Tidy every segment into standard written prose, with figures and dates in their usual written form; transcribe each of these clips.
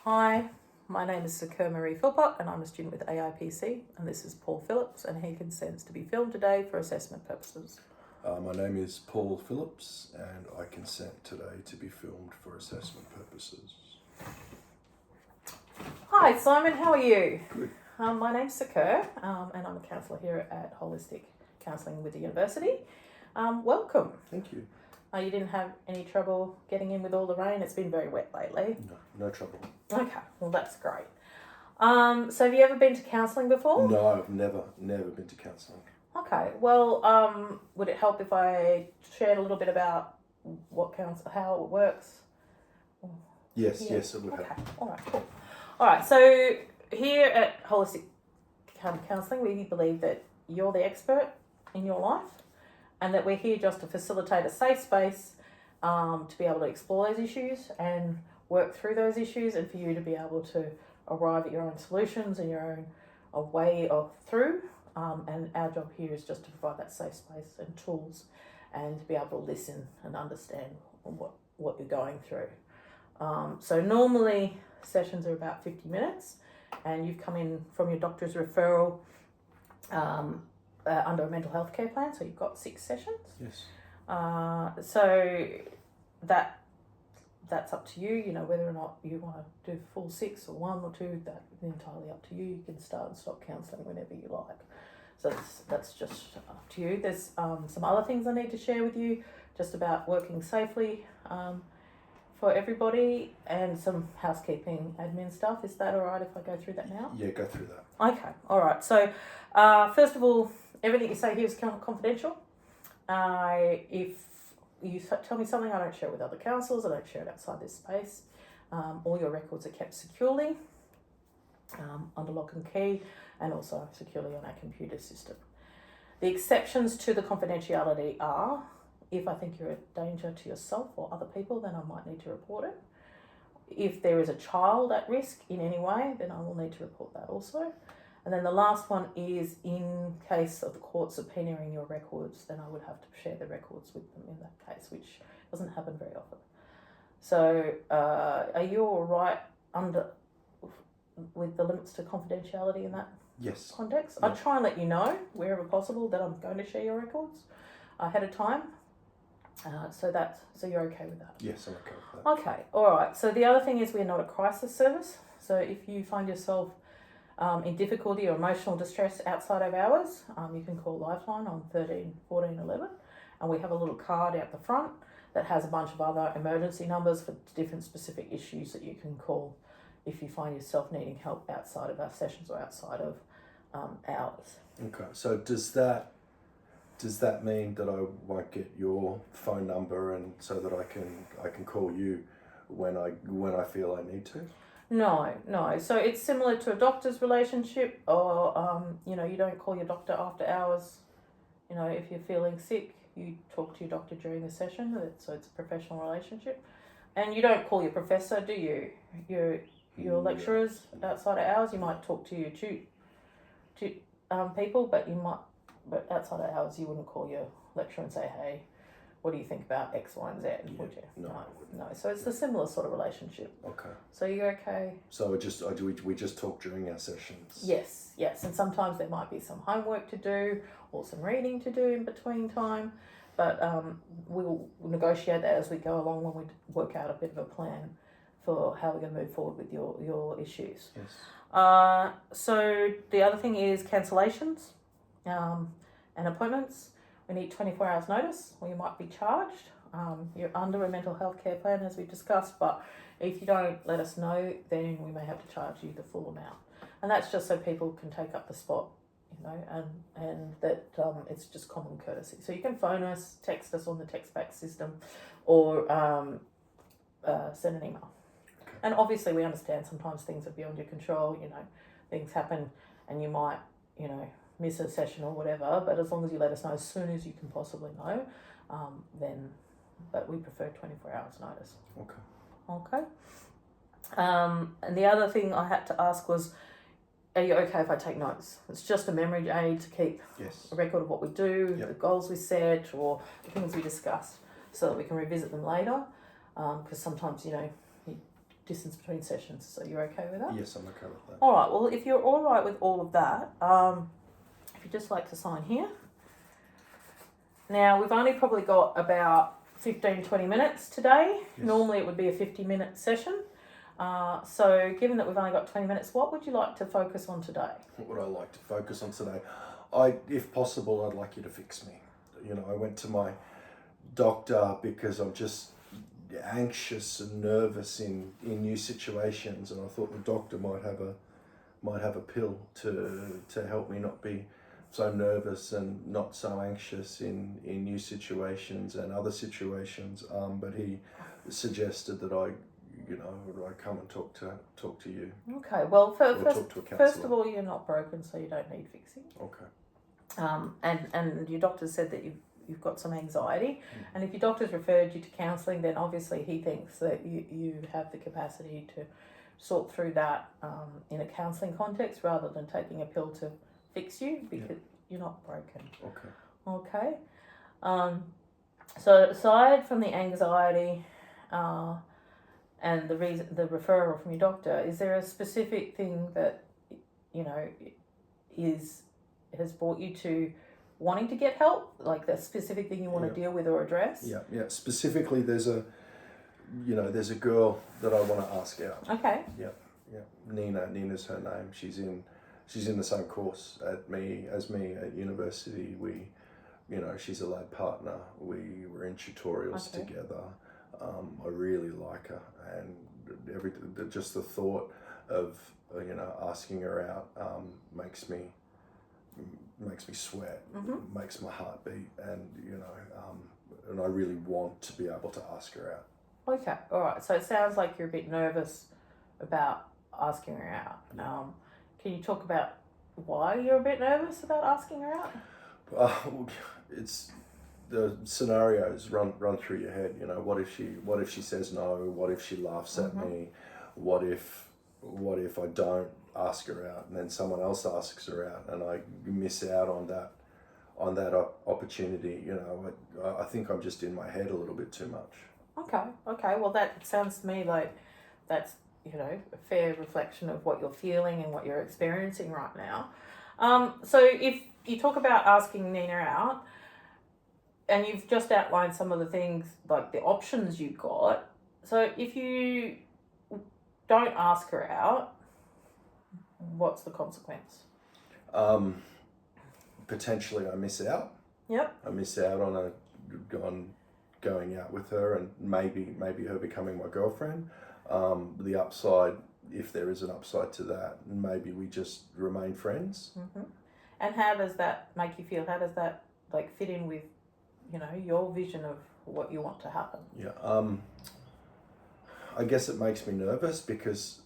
Hi, my name is Sakura Marie Philpott and I'm a student with AIPC, and this is Paul Phillips, and he consents to be filmed today for assessment purposes. My name is Paul Phillips and I consent today to be filmed for assessment purposes. Hi Simon, how are you? Good. My name's Sakura and I'm a counsellor here at Holistic Counselling with the University. Welcome. Thank you. You didn't have any trouble getting in with all the rain? It's been very wet lately. No trouble. Okay, well that's great. So have you ever been to counselling before? No, I've never been to counselling. Okay, well, would it help if I shared a little bit about how it works? Yes, Yeah. yes, it would help. Okay, all right, cool. All right, so here at Holistic Counselling, we believe that you're the expert in your life and that we're here just to facilitate a safe space to be able to explore those issues and work through those issues, and for you to be able to arrive at your own solutions and your own way through. And our job here is just to provide that safe space and tools and to be able to listen and understand what you're going through. So normally sessions are about 50 minutes and you've come in from your doctor's referral under a mental health care plan, so you've got 6 sessions. Yes. So that's up to you, whether or not you want to do full 6 or 1 or 2, that's entirely up to you. You can start and stop counselling whenever you like. So that's just up to you. There's some other things I need to share with you just about working safely for everybody, and some housekeeping admin stuff. Is that all right if I go through that now? Yeah, go through that. Okay, all right. So first of all, everything you say here is confidential. If you tell me something, I don't share it with other counsellors, I don't share it outside this space. All your records are kept securely under lock and key, and also securely on our computer system. The exceptions to the confidentiality are, if I think you're a danger to yourself or other people, then I might need to report it. If there is a child at risk in any way, then I will need to report that also. And then the last one is, in case of the court subpoenaing your records, then I would have to share the records with them in that case, which doesn't happen very often. So are you all right with the limits to confidentiality in that Yes. context? Yeah. I try and let you know wherever possible that I'm going to share your records ahead of time. So you're okay with that? Yes, I'm okay with that. Okay, all right. So the other thing is, we're not a crisis service. So if you find yourself in difficulty or emotional distress outside of hours, you can call Lifeline on 13 14 11, and we have a little card out the front that has a bunch of other emergency numbers for different specific issues that you can call if you find yourself needing help outside of our sessions or outside of hours. Okay, so does that mean that I won't get your phone number, and so that I can call you when I feel I need to? No. So it's similar to a doctor's relationship, or you don't call your doctor after hours. If you're feeling sick, you talk to your doctor during the session. So it's a professional relationship, and you don't call your professor, do you? Your lecturers outside of hours. You might talk to your people, but outside of hours, you wouldn't call your lecturer and say, "Hey, what do you think about X, Y, and Z?" Would you? No. So it's a similar sort of relationship. Okay. So you're okay? So we just talk during our sessions? Yes. And sometimes there might be some homework to do or some reading to do in between time, but we'll negotiate that as we go along when we work out a bit of a plan for how we're going to move forward with your issues. Yes. So the other thing is cancellations and appointments. We need 24 hours notice, or you might be charged. You're under a mental health care plan, as we discussed, but if you don't let us know, then we may have to charge you the full amount. And that's just so people can take up the spot, and that it's just common courtesy. So you can phone us, text us on the text back system, or send an email. Okay. And obviously we understand sometimes things are beyond your control, things happen and you might, miss a session or whatever, but as long as you let us know as soon as you can possibly know, but we prefer 24 hours notice. Okay. And the other thing I had to ask was, are you okay if I take notes? It's just a memory aid to keep Yes. a record of what we do, Yep. the goals we set, or the things we discussed, so that we can revisit them later. Because sometimes, distance between sessions. So you're okay with that? Yes, I'm okay with that. All right. Well, if you're all right with all of that, if you'd just like to sign here. Now, we've only probably got about 15, 20 minutes today. Yes. Normally it would be a 50-minute session. So given that we've only got 20 minutes, what would you like to focus on today? What would I like to focus on today? If possible, I'd like you to fix me. I went to my doctor because I'm just anxious and nervous in new situations, and I thought the doctor might have a pill to help me not be so nervous and not so anxious in new situations and other situations. But he suggested that I come and talk to you. Okay. Well, Talk to a counsellor. first of all, you're not broken, so you don't need fixing. Okay. And your doctor said that you've got some anxiety, and if your doctor's referred you to counselling, then obviously he thinks that you have the capacity to sort through that in a counselling context rather than taking a pill to fix you, because you're not broken. Okay. Okay. So aside from the anxiety and the referral from your doctor, is there a specific thing that has brought you to wanting to get help, like the specific thing you want to deal with or address? Yeah. Specifically, there's a girl that I want to ask out. Okay. Yeah. Nina's her name. She's in the same course as me at university. She's a lab partner. We were in tutorials together. I really like her, and just the thought of asking her out makes me sweat, makes my heart beat, and I really want to be able to ask her out. Okay, all right. So it sounds like you're a bit nervous about asking her out. Yeah. Can you talk about why you're a bit nervous about asking her out? It's the scenarios run through your head. What if she says no? What if she laughs at me? What if I don't ask her out and then someone else asks her out and I miss out on that opportunity? I think I'm just in my head a little bit too much. Okay. Well, that sounds to me like that's a fair reflection of what you're feeling and what you're experiencing right now. So if you talk about asking Nina out, and you've just outlined some of the things, like the options you've got. So if you don't ask her out, what's the consequence? Potentially I miss out. Yep. I miss out on going out with her and maybe her becoming my girlfriend. The upside, if there is an upside to that, maybe we just remain friends. And how does that make you feel? How does that fit in with your vision of what you want to happen? I guess it makes me nervous because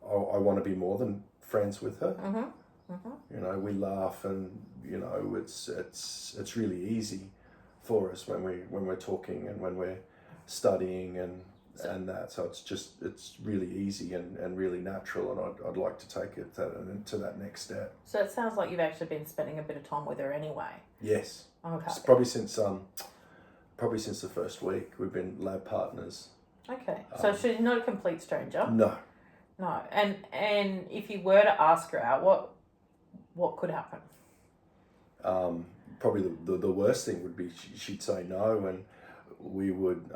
I want to be more than friends with her. We laugh, and it's really easy for us when we're talking and when we're studying and that. So it's really easy and really natural, and I'd like to take it to that next step. So it sounds like you've actually been spending a bit of time with her anyway. Yes. Okay. It's probably since the first week we've been lab partners. Okay. So she's not a complete stranger. No. And if you were to ask her out, what could happen? Probably the worst thing would be she'd say no, and we would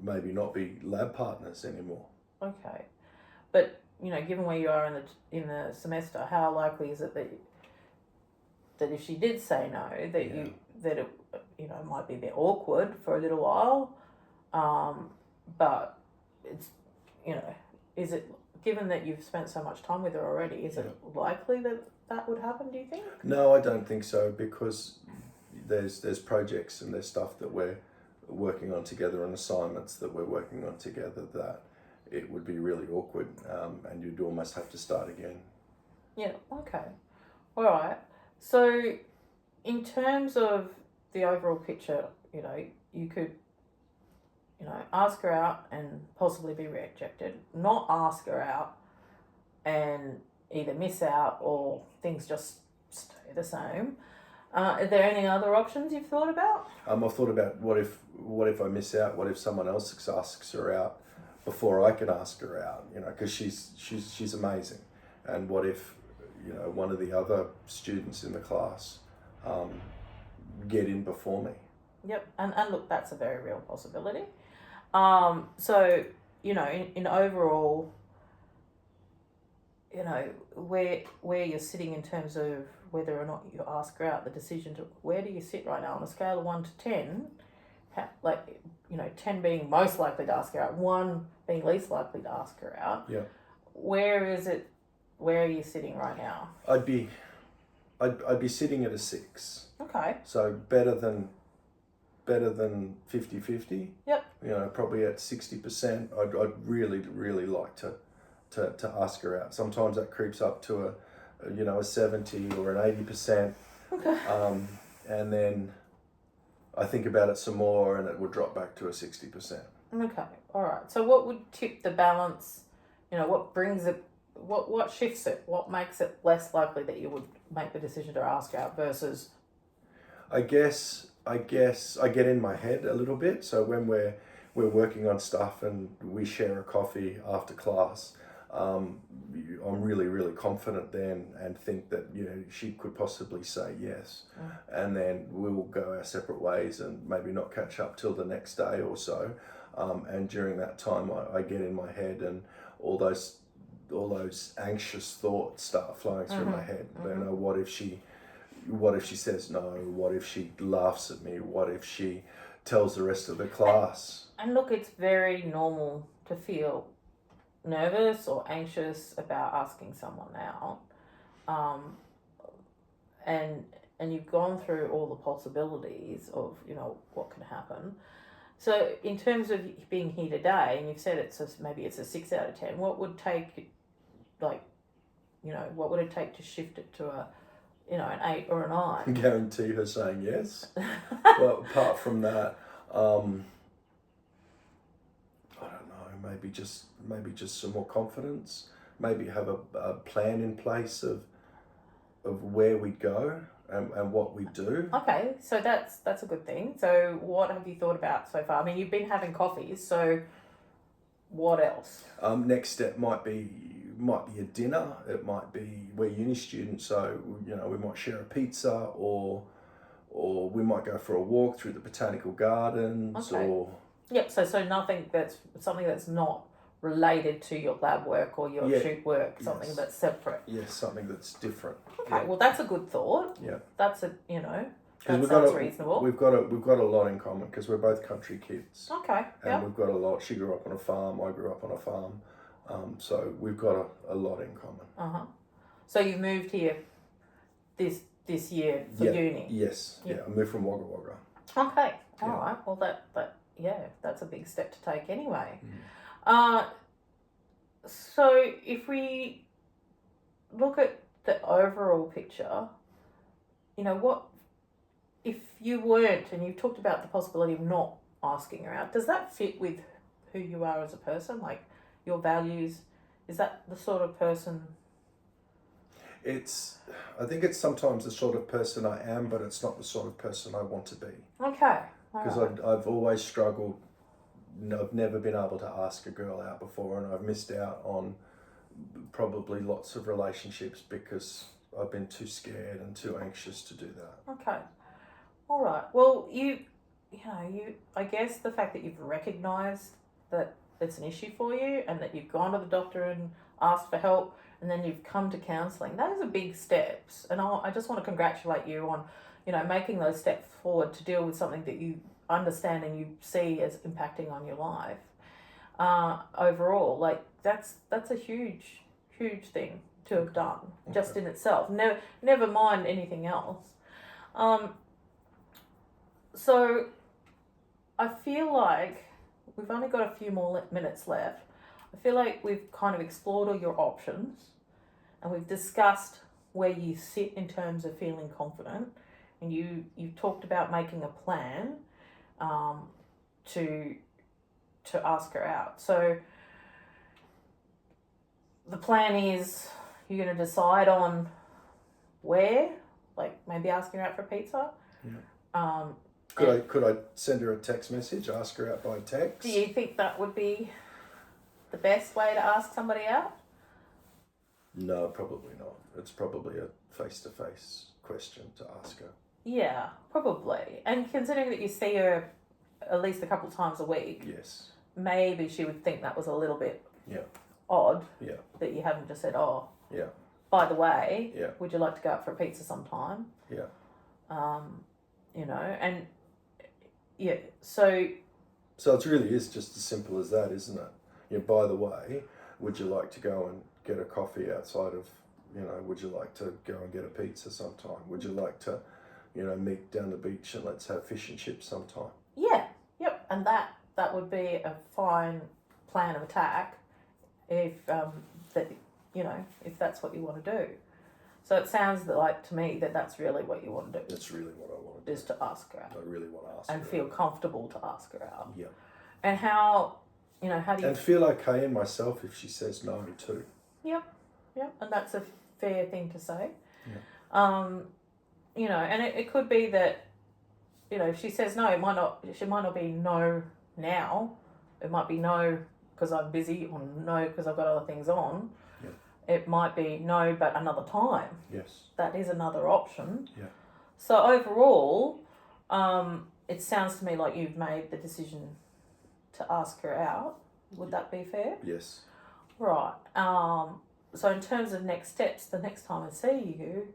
maybe not be lab partners anymore. Okay, but given where you are in the semester, how likely is it that if she did say no, that it might be a bit awkward for a little while, but it's is it, given that you've spent so much time with her already, is it likely that would happen, do you think? No, I don't think so, because there's projects and there's stuff that we're working on together and assignments that we're working on together that it would be really awkward, and you'd almost have to start again. Yeah, okay. All right. So in terms of the overall picture, you could ask her out and possibly be rejected, not ask her out and either miss out or things just stay the same. Are there any other options you've thought about? I've thought about what if I miss out? What if someone else asks her out, before I can ask her out, you know, because she's amazing. And what if, you know, one of the other students in the class get in before me? Yep, and look, that's a very real possibility. So, you know, in overall, you know, where you're sitting in terms of whether or not you ask her out, the decision to, where do you sit right now on a scale of 1 to 10, like, you know, 10 being most likely to ask her out, 1 being least likely to ask her out. Yeah. Where are you sitting right now? I'd be sitting at a 6. Okay. So better than 50-50. Yep. You know, probably at 60%. I'd really like to ask her out. Sometimes that creeps up to a 70 or an 80%. Okay. And then I think about it some more, and it would drop back to a 60%. Okay. All right. So what would tip the balance? You know, what brings it? What shifts it? What makes it less likely that you would make the decision to ask out versus? I guess I get in my head a little bit. So when we're working on stuff and we share a coffee after class, I'm really confident then and think that, you know, she could possibly say yes. And then we will go our separate ways and maybe not catch up till the next day or so. And during that time, I get in my head, and all those anxious thoughts start flowing through my head. You know, what if she says no? What if she laughs at me? What if she tells the rest of the class? And look, it's very normal to feel nervous or anxious about asking someone out. And you've gone through all the possibilities of, you know, what can happen. So in terms of being here today, and you've said maybe it's a 6 out of 10, what would take, like, you know, what would it take to shift it to a, you know, an 8 or a 9? Guarantee her saying yes. Well, apart from that, I don't know, maybe just some more confidence, maybe have a plan in place of where we go and what we do. Okay, so that's a good thing. So what have you thought about so far? I mean, you've been having coffees, so what else? Next step might be a dinner. It might be, we're uni students, so, you know, we might share a pizza, or we might go for a walk through the botanical gardens. Okay. Or yep. So something that's not related to your lab work or your shoot work, something that's separate. Yes, something that's different. Okay, well, that's a good thought. Yeah. That's that sounds reasonable. We've got a lot in common because we're both country kids. Okay. And we've got a lot. She grew up on a farm. I grew up on a farm. So we've got a lot in common. So you moved here this year for uni? Yes. Yeah. I moved from Wagga Wagga. Okay. All right. Well, that's a big step to take anyway. So if we look at the overall picture, you know, what if you weren't, and you talked about the possibility of not asking her out, does that fit with who you are as a person, like your values? Is that the sort of person? I think it's sometimes the sort of person I am, but it's not the sort of person I want to be. Okay. Because I've always struggled. I've never been able to ask a girl out before, and I've missed out on probably lots of relationships because I've been too scared and too anxious to do that. Okay. All right. Well, I guess the fact that you've recognised that it's an issue for you, and that you've gone to the doctor and asked for help, and then you've come to counselling, those are big steps. And I just want to congratulate you on, you know, making those steps forward to deal with something that you understand and you see as impacting on your life. Overall, like that's a huge thing to have done just in itself. Never mind anything else. So I feel like we've only got a few more minutes left. I feel like we've kind of explored all your options, and we've discussed where you sit in terms of feeling confident, and you talked about making a plan to ask her out. So the plan is you're going to decide on where, like maybe asking her out for pizza. Yeah. Could I send her a text message, ask her out by text? Do you think that would be the best way to ask somebody out? No, probably not. It's probably a face-to-face question to ask her. Yeah, probably. And considering that you see her at least a couple times a week, Yes. maybe she would think that was a little bit Yeah. odd. Yeah. That you haven't just said, oh, Yeah. by the way, Yeah. would you like to go out for a pizza sometime? Yeah. You know, and yeah, so So it really is just as simple as that, isn't it? You know, by the way, would you like to go and get a coffee outside of, you know, would you like to go and get a pizza sometime? Would you like to, you know, meet down the beach and let's have fish and chips sometime? yeah, yep, and that would be a fine plan of attack if that you know if that's what you want to do. So it sounds like to me that that's really what you want to do. That's really what I want to do. Is to ask her out I really want to ask and her feel out. comfortable to ask her out. Yeah. And how, you know, how do you? And feel okay in myself if she says no too. Yep, and that's a fair thing to say. Yeah. You know, and it could be that, you know, if she says no, she might not be no now. It might be no because I'm busy or no because I've got other things on. Yeah. It might be no, but another time. Yes. That is another option. Yeah. So overall, it sounds to me like you've made the decision to ask her out. Would that be fair? Yes. Right. So in terms of next steps, the next time I see you,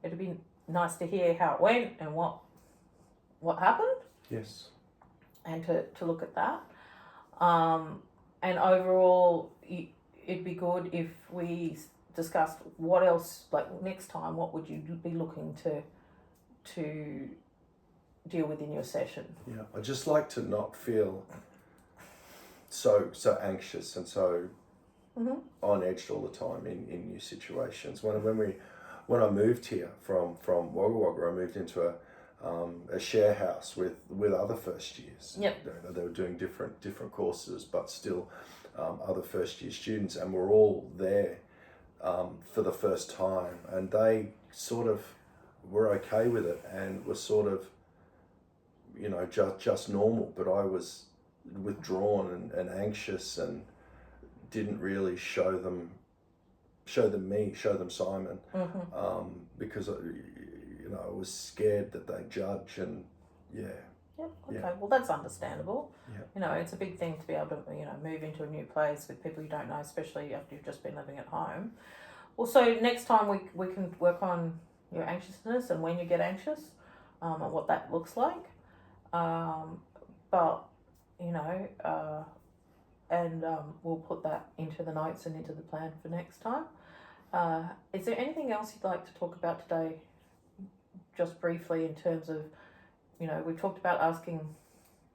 it'd be nice to hear how it went and what happened, Yes. and to look at that. And overall, it'd be good if we discussed what else, like next time, what would you be looking to deal with in your session? Yeah. I just like to not feel so anxious and so on edge all the time in new situations. When I moved here from Wagga Wagga, I moved into a share house with other first years. Yep. They were doing different courses, but still other first year students, and we're all there for the first time, and they sort of were okay with it and were sort of, you know, just normal, but I was withdrawn and anxious and didn't really show them Simon, because you know, I was scared that they'd judge, and Yep. Okay. Well, that's understandable. Yeah. You know, it's a big thing to be able to, you know, move into a new place with people you don't know, especially after you've just been living at home. Well, so next time we can work on your anxiousness and when you get anxious, and what that looks like. But you know, and we'll put that into the notes and into the plan for next time. Is there anything else you'd like to talk about today, just briefly, in terms of, you know, we've talked about asking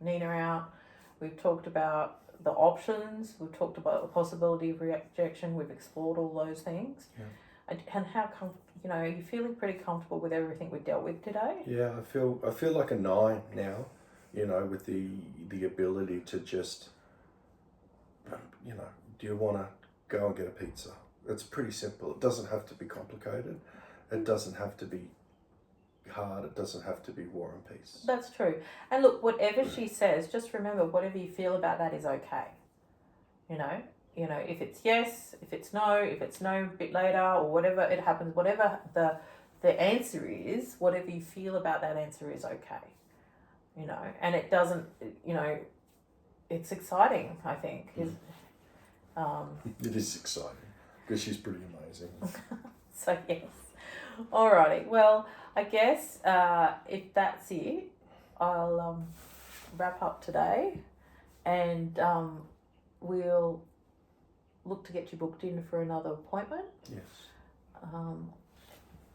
Nina out, we've talked about the options, we've talked about the possibility of rejection, we've explored all those things. Yeah. And how you know, are you feeling pretty comfortable with everything we've dealt with today? Yeah, I feel like a 9 now, you know, with the ability to just, you know, do you want to go and get a pizza? It's pretty simple. It doesn't have to be complicated. It doesn't have to be hard. It doesn't have to be war and peace. That's true. And look, whatever she says, just remember, whatever you feel about that is okay. You know, if it's yes, if it's no a bit later, or whatever it happens, whatever the answer is, whatever you feel about that answer is okay. You know, and it doesn't, you know, it's exciting, I think. It is exciting because she's pretty amazing. So yes. Alrighty. Well, I guess if that's it, I'll wrap up today, and we'll look to get you booked in for another appointment. Yes.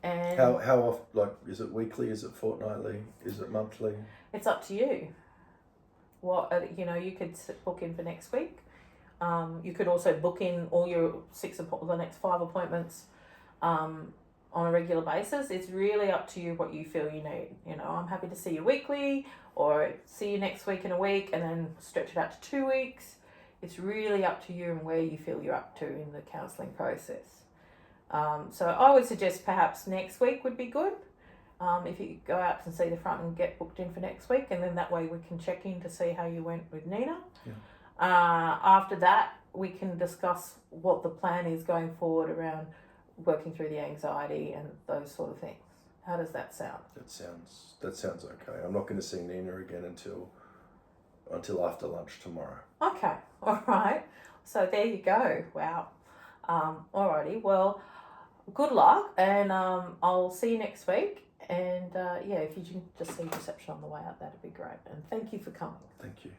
And how often? Like, is it weekly? Is it fortnightly? Is it monthly? it's up to you. What you know, you could book in for next week. You could also book in all your the next 5 appointments on a regular basis. It's really up to you what you feel you need. You know, I'm happy to see you weekly, or see you next week in a week, and then stretch it out to 2 weeks. It's really up to you and where you feel you're up to in the counselling process. So I would suggest perhaps next week would be good. If you go out and see the front and get booked in for next week, and then that way we can check in to see how you went with Nina. Yeah. After that, we can discuss what the plan is going forward around working through the anxiety and those sort of things. How does that sound? That sounds okay. I'm not going to see Nina again until after lunch tomorrow. Okay, all right. So there you go. Wow. Alrighty. Well, good luck, and I'll see you next week. And if you can just see reception on the way out, that'd be great. And thank you for coming. Thank you.